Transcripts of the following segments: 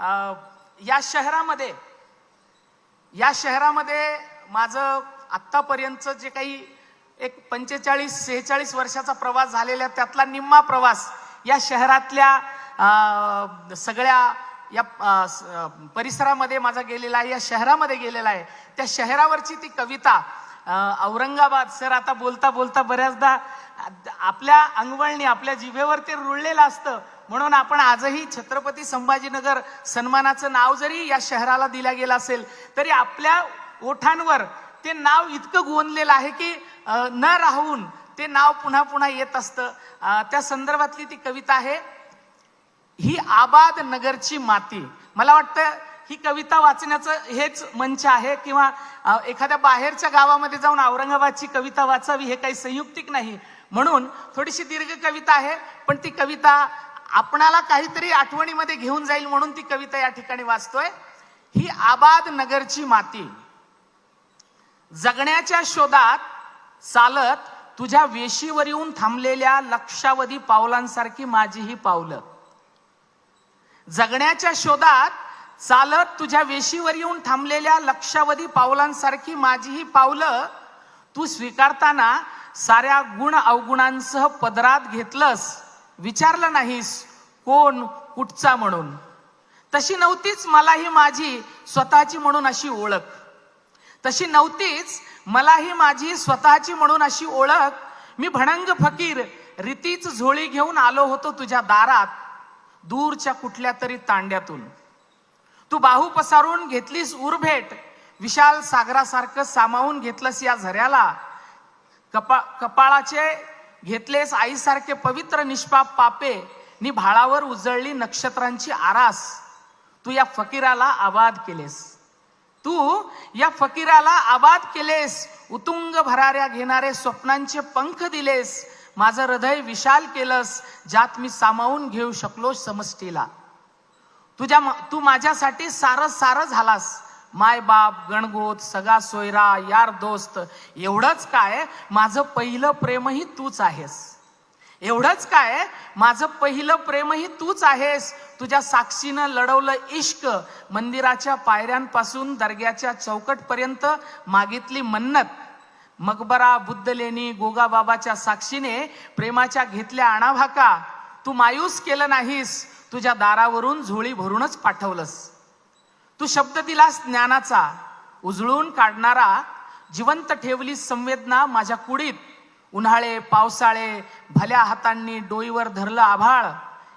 या शहरामध्ये माझं आत्तापर्यंतचं जे काही एक 45-46 वर्षाचा प्रवास झालेला, त्यातला निम्मा प्रवास या शहरातल्या सगळ्या या परिसरामध्ये माझा गेलेला आहे, या शहरामध्ये गेलेला आहे. त्या शहरावरची ती कविता औरंगाबाद, सर आता बोलता बोलता बऱ्याचदा आपल्या अंगवळणी आपल्या जिभेवर ते रुळलेलं असतं. म्हणून आपण आजही छत्रपती संभाजीनगर सन्मानाचं नाव जरी या शहराला दिलं गेलं असेल तरी आपल्या ओठांवर ते नाव इतकं गोंदलेलं आहे की न राहून ते नाव पुन्हा पुन्हा येत असतं. त्या संदर्भातली ती कविता आहे, ही आबाद नगरची माती. मला वाटतं ही कविता वाचण्याचं हेच मंच आहे, किंवा एखाद्या बाहेरच्या गावामध्ये जाऊन औरंगाबादची कविता वाचावी हे काही संयुक्तिक नाही. म्हणून थोडीशी दीर्घ कविता आहे, पण ती कविता आपणाला काहीतरी आठवणीमध्ये घेऊन जाईल म्हणून ती कविता या ठिकाणी वाचतोय. ही आबाद नगरची माती, जगण्याच्या शोधात चालत तुझ्या वेशीवर येऊन थांबलेल्या लक्षावधी पावलांसारखी माझी ही पावलं. जगण्याच्या शोधात चालत तुझ्या वेशीवर येऊन थांबलेल्या लक्षावधी पावलांसारखी माझी ही पावलं. तू स्वीकारताना साऱ्या गुण अवगुणांसह पदरात घेतलंस, विचारलं नाहीस कोण कुठचा म्हणून. तशी नव्हतीच मलाही माझी स्वतःची म्हणून अशी ओळख. तशी नव्हतीच मलाही माझी स्वतःची म्हणून अशी ओळख. मी भणंग फकीर रीतीच झोळी घेऊन आलो होतो तुझ्या दारात, दूरच्या कुठल्या तरी तांड्यातून. तू बाहू पसारून घेतलीस उरभेट, विशाल सागरासारखं सामावून घेतलंस या झऱ्याला. कपाळाचे घेतलेस आईसारखे पवित्र निष्पाप पापे, नि भाळावर उजळली नक्षत्रांची आरास. तू या फकीराला आबाद केलेस, तू या फकीराला आबाद केलेस. उतुंग भराऱ्या घेणारे स्वप्नांचे पंख दिलेस. माझं हृदय विशाल केलंस, ज्यात मी सामावून घेऊ शकलो समष्टीला. तू माझ्यासाठी सारं झालास. माय बाप, गणगोत, सगा सोयरा, यार दोस्त. एवढंच काय माझं पहिलं प्रेमही तूच आहेस. एवढंच काय माझं पहिलं प्रेमही तूच आहेस. तुझ्या साक्षीनं लढवलं इश्क, मंदिराच्या पायऱ्यांपासून दर्ग्याच्या चौकटपर्यंत मागितली मन्नत. मकबरा, बुद्धलेणी, गोगाबाबाच्या साक्षीने प्रेमाच्या घेतल्या आणाभाका. तू मायूस केलं नाहीस, तुझ्या दारावरून झोळी भरूनच पाठवलंस. तू शब्द दिलास ज्ञानाचा, उजळून काढणारा. जिवंत ठेवली संवेदना माझ्या कुडीत. उन्हाळे पावसाळे भल्या हातांनी डोईवर धरलं आभाळ.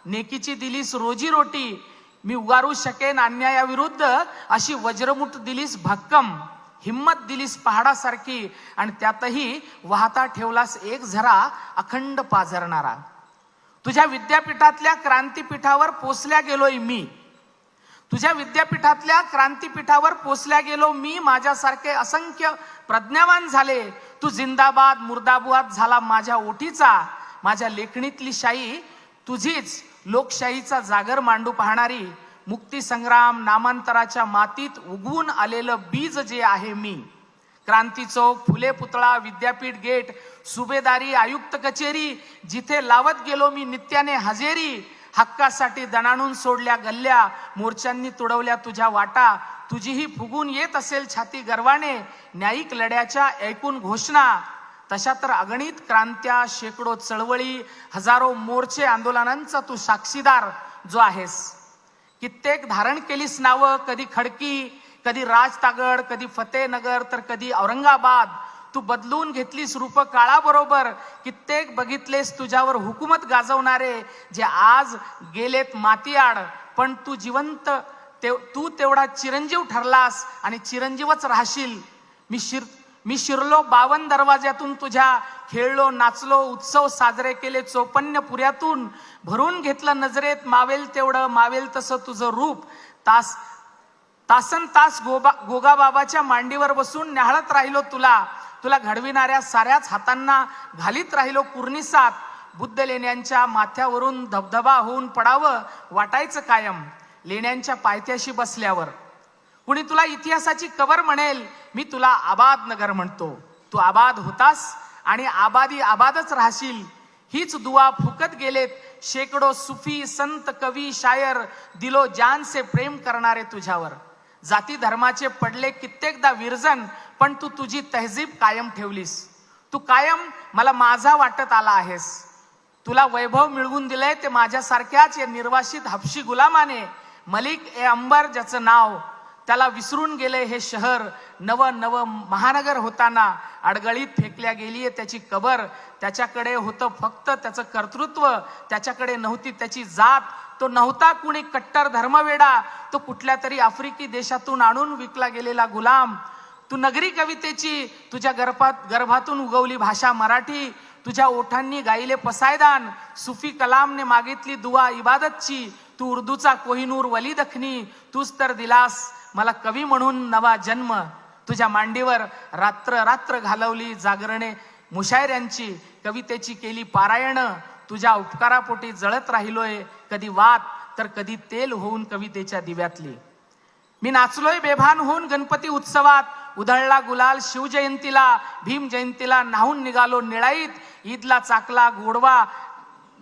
नेकीची दिलीस रोजी रोटी, मी उगारू शकेन अन्यायाविरुद्ध अशी वज्रमुठ दिलीस भक्कम. हिम्मत दिलीस पहाडासारखी, आणि त्यातही वाहता ठेवलास एक झरा अखंड पाझरणारा. तुझ्या विद्यापीठातल्या क्रांतीपीठावर पोचल्या गेलोय मी. तुझ्या विद्यापीठातल्या क्रांतीपीठावर पोचल्या गेलो मी. माझ्यासारखे असंख्य प्रज्ञावान झाले. तू जिंदाबाद मुर्दाबाद झाला माझ्या ओठीचा. माझ्या लेखणीतली शाही तुझीच, लोकशाहीचा जागर मांडू पाहणारी. मुक्ती संग्राम नामांतराच्या मातीत उगवून आलेलं बीज जे आहे मी. क्रांती चौक, फुले पुतळा, विद्यापीठ गेट, सुभेदारी, आयुक्त कचेरी, जिथे लावत गेलो मी नित्याने हजेरी. हक्कासाठी दणाणून सोडल्या गल्ल्या, मोर्चांनी तुडवल्या तुझ्या वाटा. तुझीही फुगून येत असेल छाती गर्वाने, न्यायिक लढ्याच्या ऐकून घोषणा. तशा तर अगणित क्रांत्या, शेकडो चळवळी, हजारो मोर्चे आंदोलनांचा तू साक्षीदार जो आहेस. कित्येक धारण केलीस नावं, कधी खडकी, कधी राजतागड, कधी फतेहनगर, तर कधी औरंगाबाद. तू बदलून घेतलीस रूप काळाबरोबर. कित्येक बघितलेस तुझ्यावर हुकूमत गाजवणारे, जे आज गेलेत मातीआड. पण तू जिवंत, तू तेवढा चिरंजीव ठरलास आणि चिरंजीवच राहशील. मी शिरलो 52 दरवाज्यातून तुझ्या, खेळलो नाचलो उत्सव साजरे केले 54 पुऱ्यातून. भरून घेतलं नजरेत मावेल तेवढं, मावेल तसं तुझं रूप. तासन तास गोगाबाबाच्या मांडीवर बसून न्याहाळत राहिलो तुला. तुला घडविणाऱ्या साऱ्याच हातांना घालीत राहिलो कुर्निसात. बुद्ध लेण्यांच्या माथ्यावरून धबधबा होऊन पडावं वाटायचं कायम लेण्यांच्या पायथ्याशी बसल्यावर. कुणी तुला इतिहासाची कबर म्हणेल, मी तुला आबाद नगर म्हणतो. तू आबाद होतास आणि आबादी आबादच राहशील. हीच दुआ फुकत गेलेत शेकडो सुफी संत कवी शायर दिलो जान से प्रेम करणारे तुझ्यावर. जाती धर्माचे पडले कित्येकदा विरजन, पण तू तुझी तहजीब कायम ठेवलीस. तू कायम मला माझा वाटत आला आहेस. तुला वैभव मिळवून दिलंय ते माझ्यासारख्याच या निर्वासित हबशी गुलामाने. मलिक ए अंबर ज्याचं नाव, त्याला विसरून गेले हे शहर. नव नव महानगर होताना अडगळीत फेकल्या गेलीये त्याची कबर. त्याच्याकडे होतं फक्त त्याचं कर्तृत्व, त्याच्याकडे नव्हती त्याची जात. तो नव्हता कुणी कट्टर धर्मवेडा, तो कुठल्या तरी आफ्रिकी देशातून आणून विकला गेलेला गुलाम. तू नगरी कवितेची तुझ्या गर्भातून उगवली भाषा मराठी. तुझ्या ओठांनी गायले पसायदान, सुफी कलामने मागितली दुआ इबादतची. तू उर्दूचा कोहिनूर वली दखनी, तूच तर दिलास मला कवी म्हणून नवा जन्म. तुझ्या मांडीवर रात्र रात्र घालवली जागरणे मुशायऱ्यांची, कवितेची केली पारायण. तुझ्या उपकारापोटी जळत राहिलोय कधी वात तर कधी तेल होऊन कवितेच्या दिव्यातली. मी नाचलोय बेभान होऊन गणपती उत्सवात. उधळला गुलाल शिवजयंतीला, भीम जयंतीला न्हाऊन निघालो निळाईत. ईदला चाकला गोडवा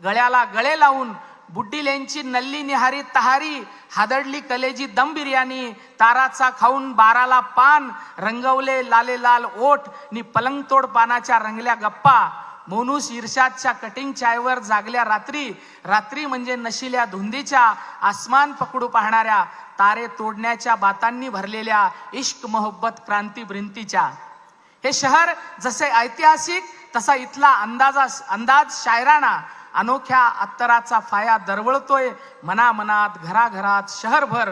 गळ्याला गळे लावून, बुड्डीलेंची नल्ली निहारी तहारी. हादडली कलेजी दम बिर्याणी, ताराचा खाऊन बाराला पान. रंगवले लाले लाल ओठ नि पलंगतोड पानाच्या रंगल्या गप्पा. मोनूस इर्शादच्या कटिंग चायवर जागल्या रात्री. रात्री म्हणजे नशिल्या धुंदीच्या, आसमान पकडू पाहणाऱ्या तारे तोडण्याच्या बातांनी भरलेल्या इश्क मोहब्बत क्रांती ब्रिंतीच्या. हे शहर जसे ऐतिहासिक तसा इथला अंदाज शायराना. अनोख्या अत्तराचा फाया दरवळतोय मनामनात घराघरात शहरभर.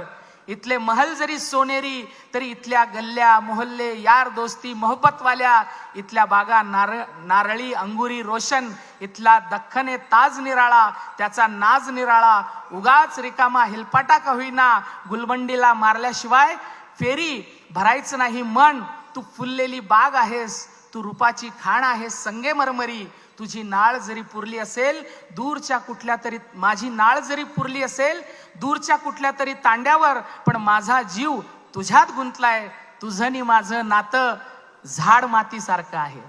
इथले महल जरी सोनेरी तरी इथल्या गल्ल्या मोहल्ले यार दोस्ती मोहब्बतवाल्या. इथल्या बागा नारळी अंगुरी रोशन. इथला दख्खने ताज निराळा, त्याचा नाज निराळा. उगाच रिकामा हेलपाटा का होईना, गुलबंडीला मारल्याशिवाय फेरी भरायचं नाही मन. तू फुललेली बाग आहेस, तू रूपाची खाण आहेस संगे मरमरी. तुझी नाळ जरी पुरली असेल दूरच्या कुठल्या तरी, माझी नाळ जरी पुरली असेल दूरच्या कुठल्या तरी तांड्यावर, पण माझा जीव तुझ्यात गुंतलाय. तुझं आणि माझं नातं झाड मातीसारखं आहे.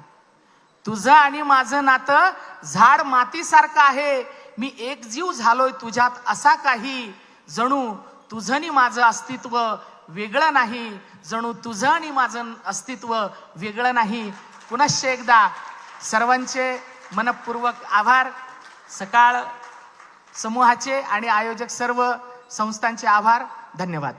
तुझं आणि माझं नातं झाड मातीसारखं आहे. मी एक जीव झालोय तुझ्यात असा काही, जणू तुझं आणि माझं अस्तित्व वेगळं नाही. जणू तुझं आणि माझं अस्तित्व वेगळं नाही. पुनश्च एकदा सर्वांचे मनपूर्वक आभार. सकाळ समूहाचे आणि आयोजक सर्व संस्थांचे आभार. धन्यवाद.